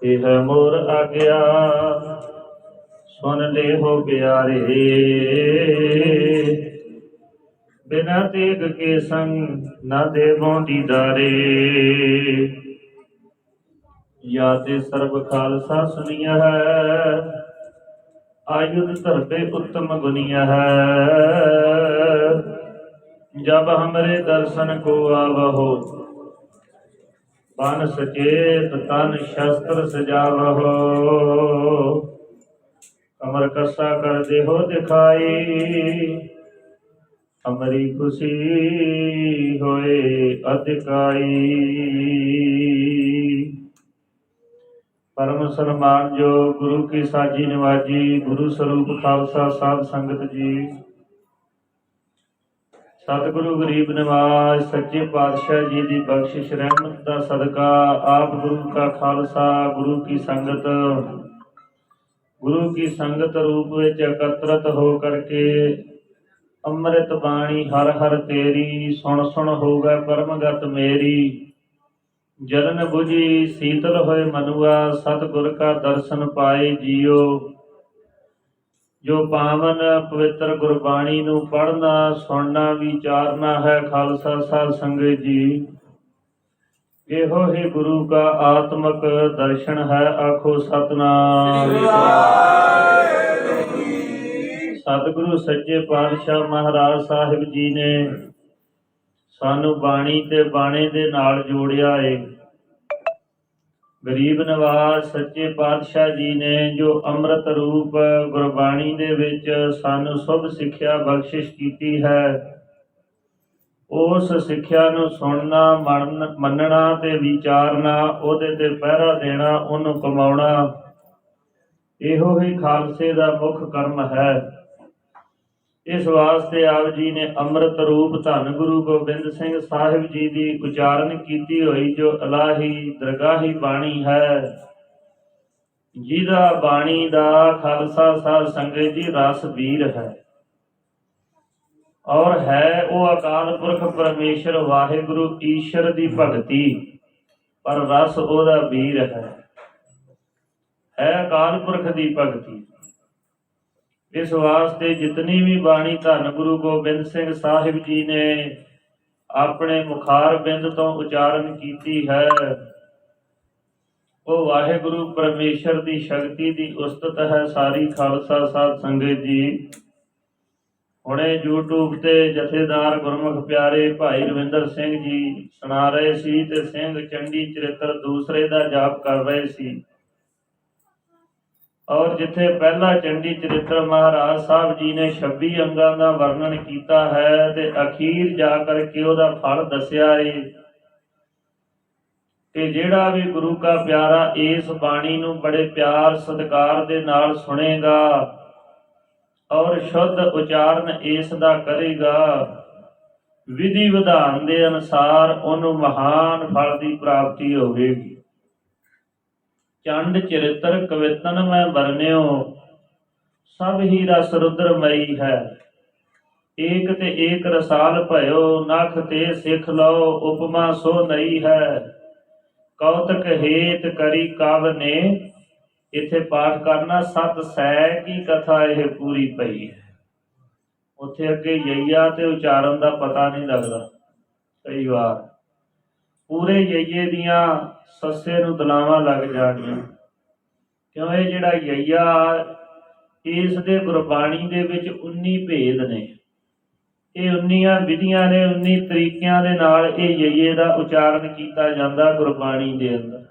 ਇਹ ਮੋਰ ਆਗਿਆ ਸੁਣ ਲੈ ਹੋ ਪਿਆਰੇ। ਬਿਨਾ ਤੇਗ ਕੇ ਸੰਗ ਨਾ ਦੇਵੋਂ ਦੀਦਾਰੇ। या ते सर्व खालसा सुनिया है। आयुध धरते उत्तम गुनिया है। जब हमरे दर्शन को आवहो बन सचेत तन शस्त्र सजावहो। कमर कसा कर देहो दिखाई हमारी खुशी होए अधिकाई। परम सन्मान जो गुरु की साजी नवाजी गुरु स्वरूप खालसा साध संगत जी। सतगुरु गरीब नवाज सच्चे पातशाह जी की बख्शिश रहमत का सदका आप गुरु का खालसा गुरु की संगत रूप में एकत्रित हो करके अमृत बाणी हर हर तेरी सुन सुन होगा परमगत मेरी। जलन बुझी शीतल होए मनुआ सतगुर का दर्शन पाए जियो। जो पावन पवित्र गुरबाणी नू पढ़ना सुनना विचारना है खालसा साध संगत जी। एहो ही गुरु का आत्मक दर्शन है आखो सतनाम। सतगुरु सच्चे पातशाह महाराज साहिब जी ने सानू बाणी ते बाणे दे नाल जोड़िया है। गरीब नवाज सच्चे पातशाह जी ने जो अमृत रूप गुरबाणी दे विच सानू शुभ सिक्ख्या बख्शिश कीती है। उस सिक्ख्या नू सुनना मनना ते विचारना ओदे ते पहरा देना ओनू कमाउणा इहो ही खालसे दा मुख कर्म है। इस वास्ते आप जी ने अमृत रूप धन गुरु गोबिंद सिंह साहिब जी की उचारण की हुई जो इलाही दरगाही बाणी है। जिदा बाणी दा खालसा साध संगत जी रस वीर है और है वो अकाल पुरख परमेश्वर वाहिगुरु ईश्वर की भगती पर रस ओदा वीर है अकाल पुरख की भगती। इस वास्ते जितनी भी बाणी धन गुरु गोबिंद सिंह साहिब जी ने अपने मुखार बिंद तो उचारण की है वो वाहिगुरु परमेश्वर की शक्ति की उस्तत है सारी खालसा साध संगत जी। हुणे यूट्यूब ते जथेदार गुरमुख प्यारे भाई रविंदर सिंह जी सुना रहे सी ते सिंह चंडी चरित्र दूसरे का जाप कर रहे सी। और जिथे पहला चंडी चरित्र महाराज साहब जी ने 26 अंगां का वर्णन किया है ते अखीर जाकर के ओदा फल दसिया है कि जेड़ा भी गुरु का प्यारा इस बाणी नू बड़े प्यार सत्कार दे नाल सुनेगा और शुद्ध उचारण इसदा करेगा विधि विधान दे अनुसार ओनू महान फल की प्राप्ति होवेगी। चंड चरित्र कवितन में बरन्यो सब ही रस रुद्रमयी है। एक ते एक रसाल भयो नख ते सिख लो उपमा सो नई है। कौतक हेत करी काव ने इथे पाठ करना सत सै की कथा यह पूरी पई है। उथे अगे यईया ते उचारण का पता नहीं लगता कई बार पूरे यईये दियां सस्से नूं तलावां लग जाणियां क्यों ये जिहड़ा यईया इस दे गुरबाणी दे विच 19 भेद ने ये 19 विधियां ने 19 तरीकिਆਂ दे नाल ये यईये दा उचारण कीता जांदा गुरबाणी दे अंदर।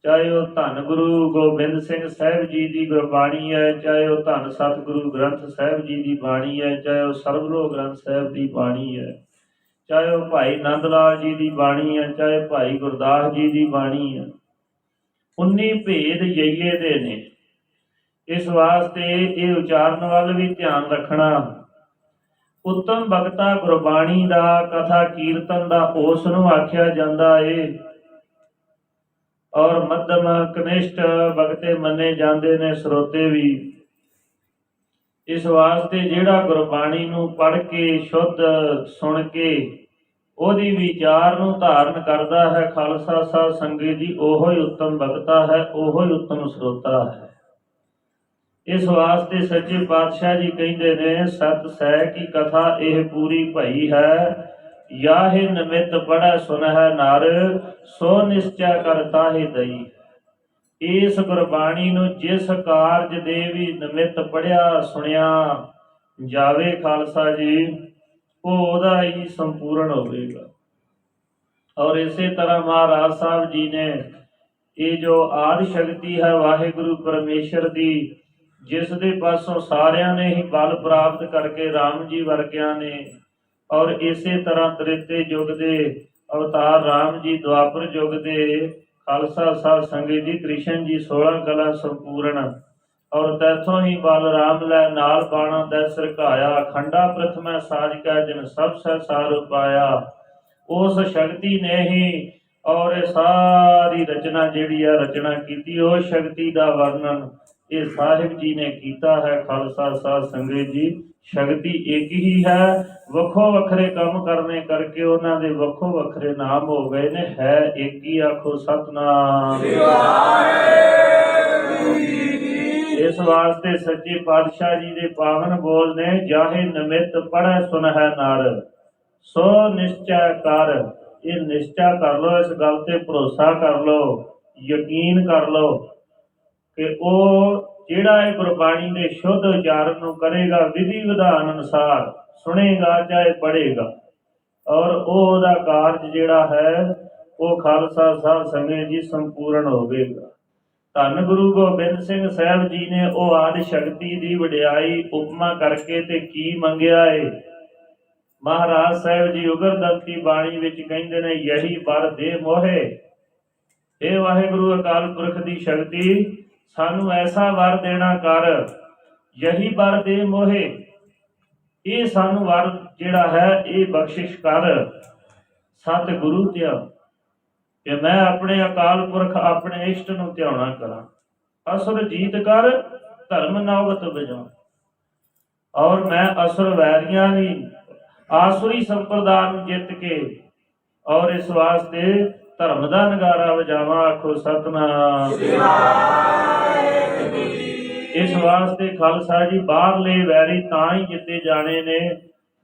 चाहे वह धन गुरु गोबिंद सिंह साहिब जी की गुरबाणी है चाहे वह धन सतगुरु ग्रंथ साहिब जी की बाणी है चाहे वह सरबलोह ग्रंथ साहिब की बाणी है चाहे वह भाई नंद लाल जी की बाणी है चाहे भाई गुरदास जी की बाणी है। 19 भेद यईये दे ने। इस वास्ते ये उचारण वाल भी ध्यान रखना। उत्तम भगता गुरबाणी दा कथा कीर्तन दा उस नूं आख्या जांदा है और मध्यम कनिष्ठ भगते मने जांदे ने श्रोते भी। इस वास्ते जिहड़ा गुरबाणी नूं पढ़ के शुद्ध सुन के ਉਹਦੀ ਵਿਚਾਰ ਨੂੰ ਧਾਰਨ ਕਰਦਾ ਹੈ ਖਾਲਸਾ ਸਾਧ ਸੰਗਤ ਜੀ, ਉਹੋ ਹੀ ਉੱਤਮ ਬਖਤਾ ਹੈ, ਉਹੋ ਹੀ ਉੱਤਮ ਸਰੋਤਾ ਹੈ। ਇਸ ਵਾਸਤੇ ਸੱਚੇ ਪਾਤਸ਼ਾਹ ਜੀ ਕਹਿੰਦੇ ਨੇ, ਸਤ ਸਹਿ ਕੀ ਕਥਾ ਇਹ ਪੂਰੀ ਭਈ ਹੈ, ਯਾਹੇ ਨਿਮਿਤ ਪੜੈ ਸੁਨਹਿ ਨਰ, ਸੋ ਨਿਸ਼ਚੈ ਕਰਤਾ ਹੀ ਦਈ। ਇਸ ਗੁਰਬਾਣੀ ਨੂੰ ਜਿਸ ਕਾਰਜ ਦੇ ਵੀ ਨਿਮਿਤ ਪੜਿਆ ਸੁਣਿਆ ਜਾਵੇ ਖਾਲਸਾ ਜੀ, ਉਹ ਉਹਦਾ ਹੀ ਸੰਪੂਰਨ ਹੋਵੇਗਾ। ਔਰ ਇਸੇ ਤਰ੍ਹਾਂ ਮਹਾਰਾਜ ਸਾਹਿਬ ਜੀ ਨੇ ਇਹ ਜੋ ਆਦਿ ਸ਼ਕਤੀ ਹੈ ਵਾਹਿਗੁਰੂ ਪਰਮੇਸ਼ਰ ਦੀ, ਜਿਸ ਦੇ ਪਾਸੋਂ ਸਾਰਿਆਂ ਨੇ ਹੀ ਬਲ ਪ੍ਰਾਪਤ ਕਰਕੇ ਰਾਮ ਜੀ ਵਰਗਿਆਂ ਨੇ, ਔਰ ਇਸੇ ਤਰ੍ਹਾਂ ਤ੍ਰੇਤੇ ਯੁੱਗ ਦੇ ਅਵਤਾਰ ਰਾਮ ਜੀ, ਦੁਆਪਰ ਯੁੱਗ ਦੇ ਖਾਲਸਾ ਸਾਧ ਸੰਗਤ ਜੀ ਕ੍ਰਿਸ਼ਨ ਜੀ 16 ਕਲਾ ਸੰਪੂਰਨ, ਔਰ ਤੈਥੋਂ ਹੀ ਬਲ ਰਾਮ ਲੈ ਨਾਲ ਬਾਣਾ ਤੈ ਸਰਕਾਇਆ, ਖੰਡਾ ਪ੍ਰਥਮੈ ਸਾਜ ਕੈ ਜਿਨ ਸਭ ਸਹਿ ਸਾਰ ਪਾਇਆ। ਉਸ ਸ਼ਕਤੀ ਨੇ ਹੀ ਔਰ ਇਹ ਸਾਰੀ ਰਚਨਾ ਜਿਹੜੀ ਆ ਰਚਨਾ ਕੀਤੀ, ਉਹ ਸ਼ਕਤੀ ਦਾ ਵਰਣਨ ਇਹ ਸਾਹਿਬ ਜੀ ਨੇ ਕੀਤਾ ਹੈ। ਖਾਲਸਾ ਸਾਧ ਸੰਗਤ ਜੀ, ਸ਼ਕਤੀ ਇੱਕ ਹੀ ਹੈ, ਵੱਖੋ ਵੱਖਰੇ ਕੰਮ ਕਰਨੇ ਕਰਕੇ ਉਹਨਾਂ ਦੇ ਵੱਖੋ ਵੱਖਰੇ ਨਾਮ ਹੋ ਗਏ ਨੇ, ਹੈ ਇੱਕ ਹੀ। ਆਖੋ ਸਤਿਨਾਮ। ਇਸ ਵਾਸਤੇ ਸੱਚੇ ਪਾਤਸ਼ਾਹ ਜੀ ਦੇ ਪਾਵਨ ਬੋਲ ਨੇ, ਜਾਹੇ ਨਿਮਿਤ ਪੜ੍ਹੈ ਸੁਨਹਿ ਨਰ, ਸੋ ਨਿਸ਼ਚੈ ਕਰ। ਇਹ ਨਿਸ਼ਚਾ ਕਰ ਲੋ, ਇਸ ਗੱਲ ਤੇ ਭਰੋਸਾ ਕਰ ਲੋ, ਯਕੀਨ ਕਰ ਲੋ ਕਿ ਉਹ ਜਿਹੜਾ ਇਹ ਗੁਰਬਾਣੀ ਦੇ ਸ਼ੁੱਧ ਉਚਾਰਨ ਨੂੰ ਕਰੇਗਾ, ਵਿਧੀ ਵਿਧਾਨ ਅਨੁਸਾਰ ਸੁਣੇਗਾ ਚਾਹੇ ਪੜ੍ਹੇਗਾ, ਔਰ ਉਹਦਾ ਕਾਰਜ ਜਿਹੜਾ ਹੈ ਉਹ ਖਾਲਸਾ ਸਾਧ ਸੰਗਤ ਜੀ ਸੰਪੂਰਨ ਹੋਵੇਗਾ। ਧੰਨ ਗੁਰੂ ਗੋਬਿੰਦ ਸਿੰਘ ਸਾਹਿਬ ਜੀ ਨੇ ਉਹ ਆਦਿ ਸ਼ਕਤੀ ਦੀ ਵਡਿਆਈ ਉਪਮਾ ਕਰਕੇ ਤੇ ਕੀ ਮੰਗਿਆ ਏ। ਮਹਾਰਾਜ ਸਾਹਿਬ ਜੀ ਉਗਰਦੰਤੀ ਬਾਣੀ ਵਿੱਚ ਕਹਿੰਦੇ ਨੇ, ਯਹੀ ਵਰ ਦੇ ਮੋਹੇ। ਇਹ ਵਾਹਿਗੁਰੂ ਅਕਾਲ ਪੁਰਖ ਦੀ ਸ਼ਕਤੀ ਸਾਨੂੰ ਐਸਾ ਵਰ ਦੇਣਾ ਕਰ, ਯਹੀ ਵਰ ਦੇ ਮੋਹੇ। ਇਹ ਸਾਨੂੰ ਵਰ ਜਿਹੜਾ ਹੈ ਇਹ ਬਖਸ਼ਿਸ਼ ਕਰ ਸਤ ਗੁਰੂ ਧਿਆ, ਕਿ ਮੈਂ ਆਪਣੇ ਅਕਾਲ ਪੁਰਖ ਆਪਣੇ ਇਸ਼ਟ ਨੂੰ ਧਿਆਉਣਾ ਕਰਾਂ। ਅਸੁਰ ਜੀਤ ਕਰ ਧਰਮ ਨੌਬਤ ਵਜਾਉ। ਔਰ ਮੈਂ ਅਸੁਰ ਵੈਰੀਆਂ ਦੀ ਆਸੁਰੀ ਸੰਪਰਦਾ ਨੂੰ ਜਿੱਤ ਕੇ ਔਰ ਇਸ ਵਾਸਤੇ ਧਰਮ ਦਾ ਨਗਾਰਾ ਵਜਾਵਾਂ। ਆਖੋ ਸਤਿਨਾਮ। ਇਸ ਵਾਸਤੇ ਖਾਲਸਾ ਜੀ ਬਾਹਰਲੇ ਵੈਰੀ ਤਾਂ ਹੀ ਜਿੱਤੇ ਜਾਣੇ ਨੇ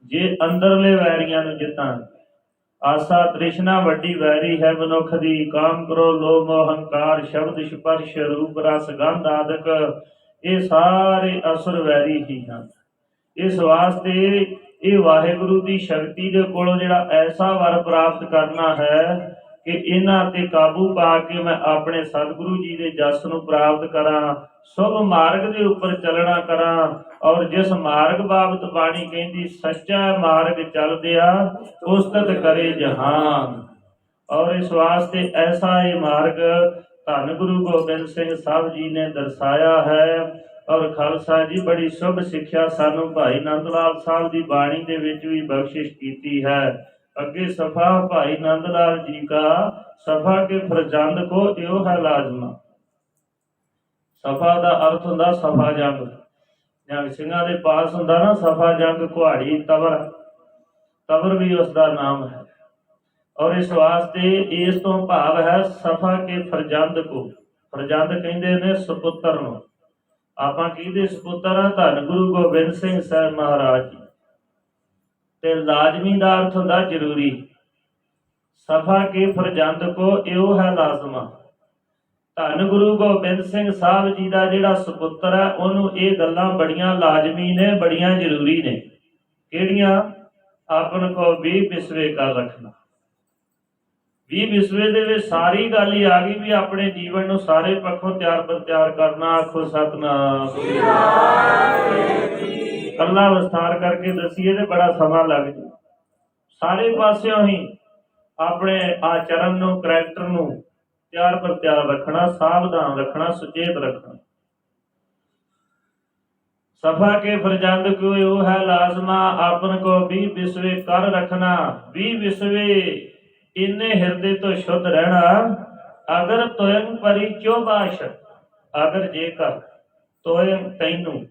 ਜੇ ਅੰਦਰਲੇ ਵੈਰੀਆਂ ਨੂੰ ਜਿੱਤਾਂ। ਆਸਾ ਤ੍ਰਿਸ਼ਨਾ ਵੱਡੀ ਵੈਰੀ ਹੈ ਮਨੁੱਖ ਦੀ, ਕਾਮ ਕਰੋ ਲੋਭ ਮੋਹ ਹੰਕਾਰ ਸ਼ਬਦ ਸਪਰਸ਼ ਰੂਪ ਰਸ ਗੰਧ ਆਦਿਕ, ਇਹ ਸਾਰੇ ਅਸੁਰ ਵੈਰੀ ਹੀ ਹਨ। ਇਸ ਵਾਸਤੇ ਇਹ ਵਾਹਿਗੁਰੂ ਦੀ ਸ਼ਕਤੀ ਦੇ ਕੋਲੋਂ ਜਿਹੜਾ ਐਸਾ ਵਰ ਪ੍ਰਾਪਤ ਕਰਨਾ ਹੈ ਕਿ ਇਹਨਾਂ ਤੇ ਕਾਬੂ ਪਾ ਕੇ ਮੈਂ ਆਪਣੇ ਸਤਿਗੁਰੂ ਜੀ ਦੇ ਜਸ ਨੂੰ ਪ੍ਰਾਪਤ ਕਰਾਂ, ਸ਼ੁਭ ਮਾਰਗ ਦੇ ਉੱਪਰ ਚੱਲਣਾ ਕਰਾਂ। ਔਰ ਜਿਸ ਮਾਰਗ ਬਾਬਤ ਬਾਣੀ ਕਹਿੰਦੀ, ਸੱਚਾ ਮਾਰਗ ਚੱਲਦਿਆ ਉਸਤਤ ਕਰੇ ਜਹਾਨ। ਔਰ ਇਸ ਵਾਸਤੇ ਐਸਾ ਇਹ ਮਾਰਗ ਧੰਨ ਗੁਰੂ ਗੋਬਿੰਦ ਸਿੰਘ ਸਾਹਿਬ ਜੀ ਨੇ ਦਰਸਾਇਆ ਹੈ। ਔਰ ਖਾਲਸਾ ਜੀ ਬੜੀ ਸ਼ੁਭ ਸਿੱਖਿਆ ਸਾਨੂੰ ਭਾਈ ਨੰਦ ਲਾਲ ਸਾਹਿਬ ਦੀ ਬਾਣੀ ਦੇ ਵਿੱਚ ਵੀ ਬਖਸ਼ਿਸ਼ ਕੀਤੀ ਹੈ। ਅੱਗੇ ਸਫਾ ਭਾਈ ਨੰਦ ਲਾਲ ਜੀ ਕਾ ਸਫਾ ਕੇ ਫਰਜੰਦ ਕੋ ਇਹੋ ਹੈ ਲਾਜ਼ਮਾ। ਸਫਾ ਦਾ ਅਰਥ ਹੁੰਦਾ ਸਫਾ ਜੰਗ, ਜਾਂ ਸਿੰਘਾਂ ਦੇ ਪਾਸ ਹੁੰਦਾ ਨਾ ਸਫਾ ਜੰਗ ਕੁਹਾੜੀ ਤਵਰ, ਤਵਰ ਵੀ ਉਸ ਦਾ ਨਾਮ ਹੈ। ਔਰ ਇਸ ਵਾਸਤੇ ਇਸ ਤੋਂ ਭਾਵ ਹੈ ਸਫਾ ਕੇ ਫਰਜੰਦ ਕੋ। ਫਰਜੰਦ ਕਹਿੰਦੇ ਨੇ ਸੁਪੁੱਤਰ ਨੂੰ। ਆਪਾਂ ਕਿਹਦੇ ਸੁਪੁੱਤਰ ਆ? ਧੰਨ ਗੁਰੂ ਗੋਬਿੰਦ ਸਿੰਘ ਸਾਹਿਬ ਮਹਾਰਾਜ ਜੀ। ਤੇ ਲਾਜ਼ਮੀ ਦਾ ਅਰਥ ਹੁੰਦਾ ਜ਼ਰੂਰੀ। ਸਫਾ ਕੇ ਫਰਜੰਦ ਕੋ ਇਹੋ ਹੈ ਲਾਜ਼ਮਾ। ਧੰਨ ਗੁਰੂ ਗੋਬਿੰਦ ਸਿੰਘ ਸਾਹਿਬ ਜੀ ਦਾ ਜਿਹੜਾ ਸੁਪੁੱਤਰ ਹੈ ਉਹਨੂੰ ਇਹ ਗੱਲਾਂ ਬੜੀਆਂ ਲਾਜ਼ਮੀ ਨੇ, ਬੜੀਆਂ ਜ਼ਰੂਰੀ ਨੇ। ਕਿਹੜੀਆਂ? ਆਪਨ ਕੋ 20 ਵਿਸਵੇ ਕਰ ਰੱਖਣਾ। 20 ਵਿਸਵੇ ਦੇ ਵਿੱਚ ਸਾਰੀ ਗੱਲ ਹੀ ਆ ਗਈ ਵੀ ਆਪਣੇ ਜੀਵਨ ਨੂੰ ਸਾਰੇ ਪੱਖੋਂ ਤਿਆਰ ਪਰ ਤਿਆਰ ਕਰਨਾ। ਆਖੋ ਸਤਿਨਾਮ। ਕੱਲਾ ਵਿਸਥਾਰ ਕਰਕੇ ਦਸੀਏ ਤੇ ਬੜਾ ਸਮਾਂ ਲੱਗ ਜੂ। ਸਾਰੇ ਪਾਸਿਓਂ ਹੀ ਆਪਣੇ ਆਚਰਨ ਨੂੰ, ਕਰੈਕਟਰ ਨੂੰ ਤਿਆਰ ਪਰ ਤਿਆਰ ਰੱਖਣਾ, ਸਾਵਧਾਨ ਰੱਖਣਾ, ਸੁਚੇਤ ਰੱਖਣਾ। ਸਫਾ ਕੇ ਫਰਜੰਦ ਕੋ ਇਹੋ ਹੈ ਲਾਜ਼ਮਾ, ਆਪਨ ਕੋ 20 ਵਿਸਵੇ ਕਰ ਰੱਖਣਾ। 20 ਵਿਸਵੇ ਇੰਨੇ ਹਿਰਦੇ ਤੋਂ ਸ਼ੁੱਧ ਰਹਿਣਾ। ਅਗਰ ਤੋਇੰ ਪਰੀ ਚੋਬਾਸ਼, ਅਗਰ ਜੇਕਰ ਤੋਇੰ ਤੈਨੂੰ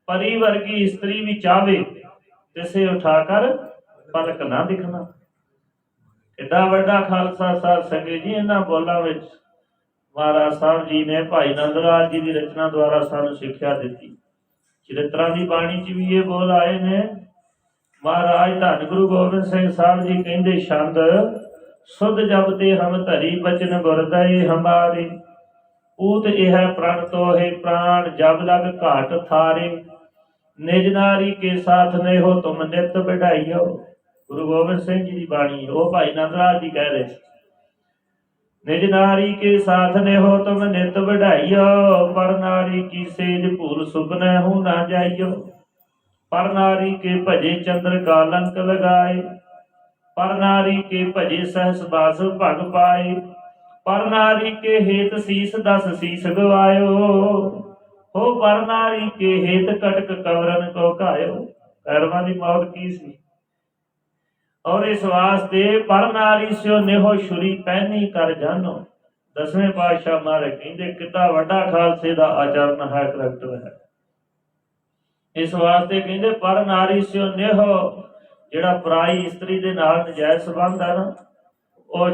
ਪਰੀ ਵਰਗੀ ਇਸਤਰੀ ਵੀ ਚਾਹਵੇ, ਤਿਸੇ ਉਠਾ ਕਰ ਪਲਕ ਨਾ ਦਿਖਣਾ। एडा वड्डा खालसा साध संगत जी, इन्हां बोलां विच महाराज साहब जी ने भाई नंद लाल जी की रचना द्वारा सानू सिक्ख्या दी। चरित्रां दी बाणी च भी ये बोल आए ने। महाराज धन गुरु गोबिंद सिंह साहब जी कहंदे, छंद सुध जपते हम धरी बचन गुरदय हमारे, ऊत यह प्रण तो है प्राण जब लग घाट थारे, निज नारी के साथ ने हो तुम नित बढ़ाइयो। गुरु गोबिंद सिंह जी की बाणी, वो भाई नंद लाल जी कह रहे, निज नारी के साथ ने हो तुम नित बढ़ाइयो, पर नारी की सेज भूल सुपने हूं ना जाइयो। पर नारी के भजे चंद्र का लंक लगाए, पर नारी के भजे सहस बास भग पाए, पर नारी के हेत शीस दस शीस गवायो, हो पर नारी के हेत कटक कवरन को कायो। पैरवां दी मौत की सी, और इस वास्ते पर नारी स्यो नेहो छुरी पहनी कर जानो। दसवें पातशाह महाराज कहंदे कितना वड्डा खालसे दा आचरण है, करैक्टर है। इस वास्ते कहंदे पर नारी स्यो नेहो, जिहड़ा पराई इस्त्री दे नाल नजायज संबंध है ना, और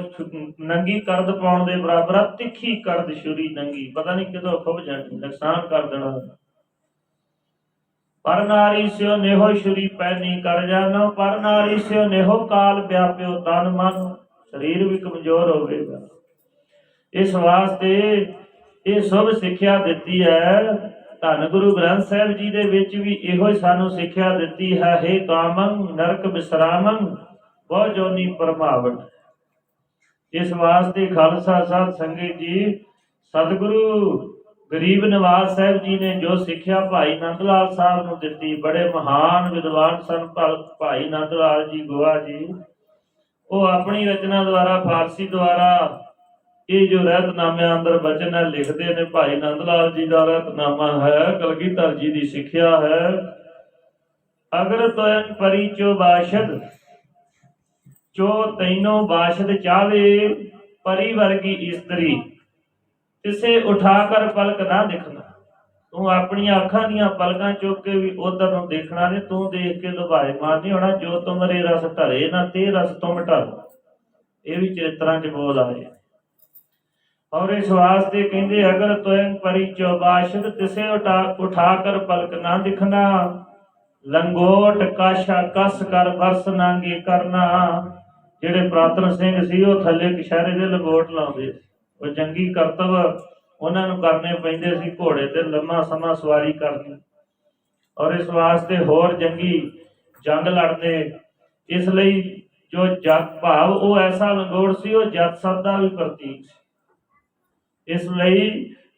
नंगी करद पाउण दे बराबर, तिखी करद छुरी नंगी, पता नहीं किदों खुब जानी, नुकसान कर देना। पर नारी स्यो नेहो छुरी पैनी कर जानो, पर नारी स्यो नेहो काल व्याप्यो तन मन, शरीर भी कमजोर होवेगा। इस वास्ते ये शुभ सिक्ख्या दिती है। धन गुरु ग्रंथ साहिब जी दे विच भी इहो सानू सिक्ख्या दिती है, हे कामं नरक विश्रामं बहु जोनी परमावण। इस वास्ते खालसा साध संगत जी, सतगुरु गरीब नवाज साहब जी ने जो सिक्ख्या भाई नंद लाल साहब नूं दिती, बड़े महान विद्वान सन भाई नंद लाल जी गोआ जी। वो अपनी रचना द्वारा फारसी द्वारा ये जो रहतनामे अंदर बचन है लिखते ने। भाई नंद लाल जी का रहतनामा है, कलगीधर जी की सिक्ख्या है। अगर तोयन परी चो बाशद चो तैनो बाशद चावे, परी वर्गी स्त्री तिसे उठाकर पलक ना दिखना। तू अपनी अखां दियां पलकां चुक के भी उधर नूं देखना नहीं, तू देख के दुभाए मार नहीं होना। जो तुमरे रस धरे ना ते रस तुम ढरो, ये भी चरित्रां च बोल आए। और इस वास्ते कहंदे अगर तुम परी चौबाशद तिसे उठाकर पलक ना दिखना, लंगोट काशा कस कर बरस नांगे करना। जेड़े प्रातन सिंह सी वो थले कशहरे दे लंगोट लाउंदे, वो जंगी करतब उन्हां नूं करने पैंदे सी, घोड़े ते लम्मा समा सवारी करनी। और इस वास्ते होर जंगी जंग लड़ते, इसलिए जो जत भाव वो ऐसा लंगोट सी, वो जत सत दा भी प्रतीक सी। इसलिए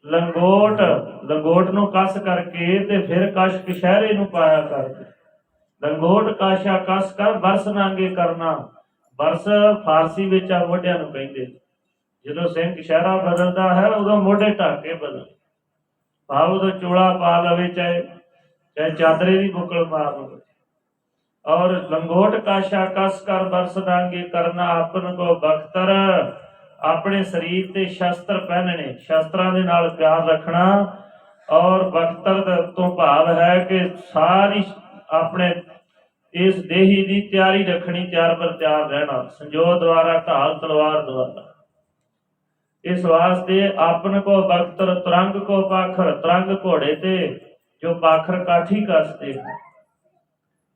लंगोट नूं कस करके ते फिर कश कशहरे नूं पाया करते। लंगोट काशा कस कर बरस नांगे करना। बरस फारसी विच मोढियां नूं कहंदे। जदों सिंह कशहरा बदलदा है उदों मोढे ढक के बदल, भाव उदों चोला पा लवे, चाहे चादरे की बुकल मार लवे। और लंगोट काशा कस कर बरस नांगे करना, अपन को बख्तर अपने शरीर ते शस्त्र पहनने, शस्त्रां दे नाल प्यार रखना। और बख्तर तो भाव है कि सारी अपने इस देही की तैयारी रखनी, तैयार पर तैयार रहना, संजो द्वारा ढाल तलवार द्वारा। इस वास्ते अपन को बख्तर तरंग को पाखर, तरंग घोड़े ते जो पाखर काठी कसते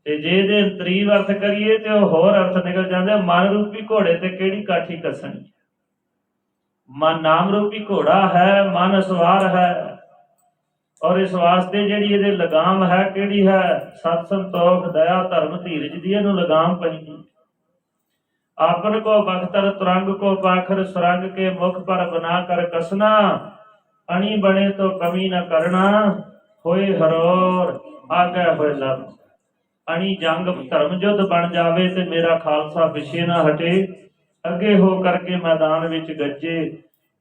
ते जे दे तरीव अर्थ करिए ते होर अर्थ निकल जाते। मन रूपी घोड़े ते केड़ी काठी कसनी, मन नाम रूपी घोड़ा है, मन सवार है। और इस वास्ते जिहड़ी इहदे लगाम है केड़ी है, सत संतोख दया धर्म धीरज दी इहनूं लगाम पई। आपन को बख्तर तुरंग को पाखर, सुरंग के मुख पर बना कर कसना। अणी बने तो कमी न करना, होए हरोर आगे होए लब। अणी जंग धर्म युद्ध बन जावे ते मेरा खालसा पिछे ना हटे, अगे हो करके मैदान विच गजे।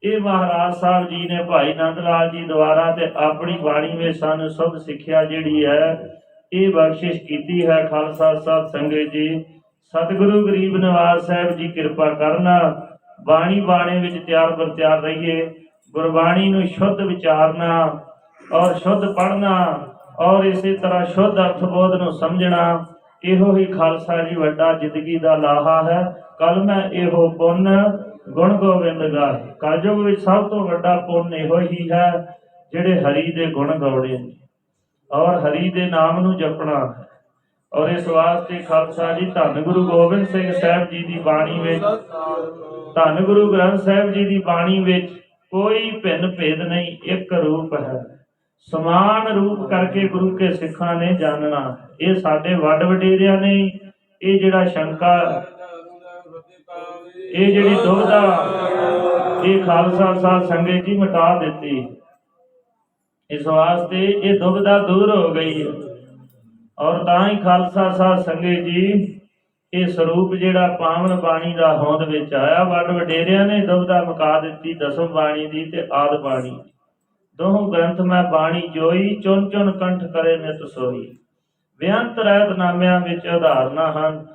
ये महाराज साहब जी ने भाई नंद लाल जी द्वारा ते अपनी बाणी में सानू शुभ सिक्ख्या जिहड़ी है ये बख्शिश कीती है। खालसा साध संगत जी, सतगुरु गरीब नवाज साहब जी कृपा करना। बाणी बाणे विच तैयार बर तैयार रहिए, गुरबाणी नूं शुद्ध विचारना और शुद्ध पढ़ना, और इसी तरह शुद्ध अर्थबोध नूं समझना। ਇਹੋ ਹੀ ਖਾਲਸਾ ਜੀ ਵੱਡਾ ਜ਼ਿੰਦਗੀ ਦਾ ਲਾਹਾ ਹੈ। ਕੱਲ ਮੈਂ ਇਹੋ ਪੁੰਨ ਗੁਣ ਗੋਬਿੰਦ ਗਾਏ। ਕਲਯੁਗ ਵਿੱਚ ਸਭ ਤੋਂ ਵੱਡਾ ਪੁੰਨ ਇਹੋ ਹੀ ਹੈ ਜਿਹੜੇ ਹਰੀ ਦੇ ਗੁਣ ਗਾਉਣੇ ਨੇ ਔਰ ਹਰੀ ਦੇ ਨਾਮ ਨੂੰ ਜਪਣਾ ਹੈ। ਔਰ ਇਸ ਵਾਸਤੇ ਖਾਲਸਾ ਜੀ ਧੰਨ ਗੁਰੂ ਗੋਬਿੰਦ ਸਿੰਘ ਸਾਹਿਬ ਜੀ ਦੀ ਬਾਣੀ ਵਿੱਚ, ਧੰਨ ਗੁਰੂ ਗ੍ਰੰਥ ਸਾਹਿਬ ਜੀ ਦੀ ਬਾਣੀ ਵਿੱਚ ਕੋਈ ਭਿੰਨ ਭੇਦ ਨਹੀਂ, ਇੱਕ ਰੂਪ ਹੈ। ਸਮਾਨ ਰੂਪ ਕਰਕੇ ਗੁਰੂ ਕੇ ਸਿੱਖਾਂ ਨੇ ਜਾਣਨਾ। ਇਹ ਸਾਡੇ ਵੱਡ ਵਡੇਰਿਆਂ ਨੇ ਇਹ ਜਿਹੜਾ ਸ਼ੰਕਾ, ਇਹ ਜਿਹੜੀ ਦੁਬਿਧਾ, ਇਹ ਖਾਲਸਾ ਸਾਧ ਸੰਗਤ ਜੀ ਮਿਟਾ ਦਿੱਤੀ। ਇਸ ਵਾਸਤੇ ਇਹ ਦੁਬਿਧਾ ਦੂਰ ਹੋ ਗਈ ਹੈ ਔਰ ਤਾਂ ਹੀ ਖਾਲਸਾ ਸਾਧ ਸੰਗਤ ਜੀ ਇਹ ਸਰੂਪ ਜਿਹੜਾ ਪਾਵਨ ਬਾਣੀ ਦਾ ਹੋਂਦ ਵਿੱਚ ਆਇਆ। ਵੱਡ ਵਡੇਰਿਆਂ ਨੇ ਦੁਬਿਧਾ ਮੁਕਾ ਦਿੱਤੀ ਦਸਮ ਬਾਣੀ ਦੀ ਤੇ ਆਦਿ ਬਾਣੀ। ਦੋਹੋਂ ਗ੍ਰੰਥ ਮੈਂ ਬਾਣੀ ਜੋਈ, ਚੁਣ ਚੁਣ ਕੰਠ ਕਰੇ ਨਿਤ ਸੋਈ। ਬੇਅੰਤ ਰਹਿਤ ਨਾਮਿਆਂ ਵਿੱਚ ਉਦਾਹਰਨਾਂ ਹਨ।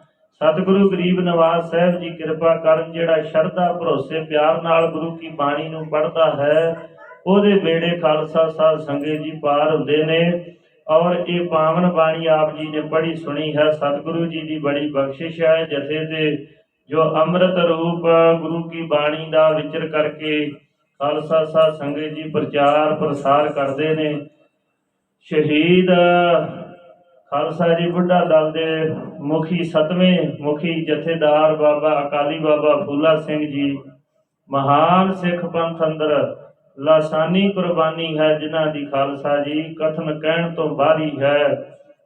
ਸਤਿਗੁਰੂ ਗਰੀਬ ਨਵਾਜ਼ ਸਾਹਿਬ ਜੀ ਕਿਰਪਾ ਕਰਨ, ਜਿਹੜਾ ਸ਼ਰਧਾ ਭਰੋਸੇ ਪਿਆਰ ਨਾਲ ਗੁਰੂ ਕੀ ਬਾਣੀ ਨੂੰ ਪੜ੍ਹਦਾ ਹੈ ਉਹਦੇ ਬੇੜੇ ਖਾਲਸਾ ਸਾਧ ਸੰਗਤ ਜੀ ਪਾਰ ਹੁੰਦੇ ਨੇ। ਔਰ ਇਹ ਪਾਵਨ ਬਾਣੀ ਆਪ ਜੀ ਨੇ ਪੜ੍ਹੀ ਸੁਣੀ ਹੈ। ਸਤਿਗੁਰੂ ਜੀ ਦੀ ਬੜੀ ਬਖਸ਼ਿਸ਼ ਹੈ। ਜਥੇ ਦੇ ਜੋ ਅੰਮ੍ਰਿਤ ਰੂਪ ਗੁਰੂ ਕੀ ਬਾਣੀ ਦਾ ਵਿਚਰ ਕਰਕੇ ਖਾਲਸਾ ਸਾਧ ਸੰਗਤ ਜੀ ਪ੍ਰਚਾਰ ਪ੍ਰਸਾਰ ਕਰਦੇ ਨੇ। ਸ਼ਹੀਦ ਖਾਲਸਾ ਜੀ ਬੁੱਢਾ ਦਲ ਦੇ ਮੁਖੀ, ਸਤਵੇਂ ਮੁਖੀ ਜਥੇਦਾਰ ਬਾਬਾ ਅਕਾਲੀ ਬਾਬਾ ਫੂਲਾ ਸਿੰਘ ਜੀ ਮਹਾਨ ਸਿੱਖ ਪੰਥ ਅੰਦਰ ਲਾਸਾਨੀ ਕੁਰਬਾਨੀ ਹੈ, ਜਿਨ੍ਹਾਂ ਦੀ ਖਾਲਸਾ ਜੀ ਕਥਨ ਕਹਿਣ ਤੋਂ ਬਾਹਰੀ ਹੈ।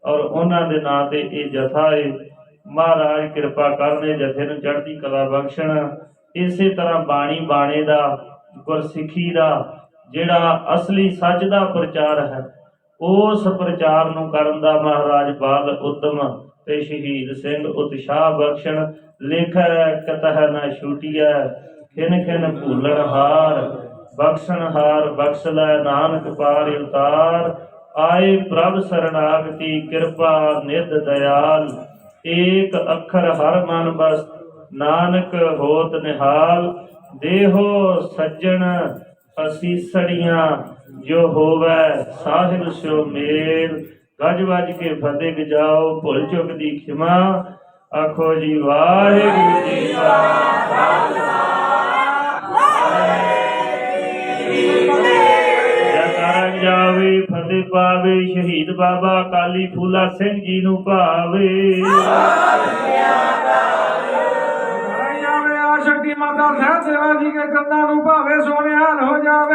ਔਰ ਉਹਨਾਂ ਦੇ ਨਾਂ ਤੇ ਇਹ ਜਥਾ ਹੈ। ਮਹਾਰਾਜ ਕਿਰਪਾ ਕਰਨੇ ਜਥੇ ਨੂੰ ਚੜ੍ਹਦੀ ਕਲਾ ਬਖਸ਼ਣ। ਇਸੇ ਤਰ੍ਹਾਂ ਬਾਣੀ ਬਾਣੇ ਦਾ, ਗੁਰਸਿੱਖੀ ਦਾ ਜਿਹੜਾ ਅਸਲੀ ਸੱਚ ਦਾ ਪ੍ਰਚਾਰ ਹੈ, ਉਸ ਪ੍ਰਚਾਰ ਨੂੰ ਕਰਨ ਦਾ ਮਹਾਰਾਜ ਬਾਲ ਉਦਮ ਤੇ ਸ਼ਹੀਦ ਸਿੰਘ ਉਤਸ਼ਾਹ ਬਖਸ਼ਣ। ਲੇਖੈ ਕਤਹ ਨਾ ਛੂਟੀਐ, ਖਿਨ ਖਿਨ ਭੂਲਣ ਹਾਰ, ਬਖਸ਼ਣ ਹਾਰ ਬਖਸ਼ ਲੈ ਨਾਨਕ ਪਾਰ ਉਤਾਰ। ਆਏ ਪ੍ਰਭ ਸਰਣਾਗਤੀ, ਕਿਰਪਾ ਨਿਧ ਦਇਆਲ। ਏਕ ਅੱਖਰ ਹਰ ਮਨ ਬਸ, ਨਾਨਕ ਹੋਤ ਨਿਹਾਲ। ਦੇਹੋ ਸੱਜਣ ਅਸੀਸੜੀਆਂ, ਜੋ ਹੋਵੈ ਸਾਹਿਬ ਸਿਓ ਮੇਲ। ਗੱਜ ਵੱਜ ਕੇ ਫਤਿਹ ਗਜਾਓ, ਭੁੱਲ ਚੁੱਕ ਦੀ ਖਿਮਾ। ਆਖੋ ਜੀ ਵਾਹਿਗੁਰੂ ਜੀ ਕਾ ਖਾਲਸਾ, ਜੈਕਾਰਾ ਜਾਵੇ ਫਤਿਹ ਪਾਵੇ। ਸ਼ਹੀਦ ਬਾਬਾ ਅਕਾਲੀ ਫੂਲਾ ਸਿੰਘ ਜੀ ਨੂੰ ਭਾਵੇ। ਸ਼ਕਤੀ ਮਾਤਾ ਸਹਿਬ ਸੇਵਾ ਜੀ ਕੇ ਕੰਨਾਂ ਨੂੰ ਭਾਵੇ, ਸੋਨਿਹਾਰ ਹੋ ਜਾਵੇ।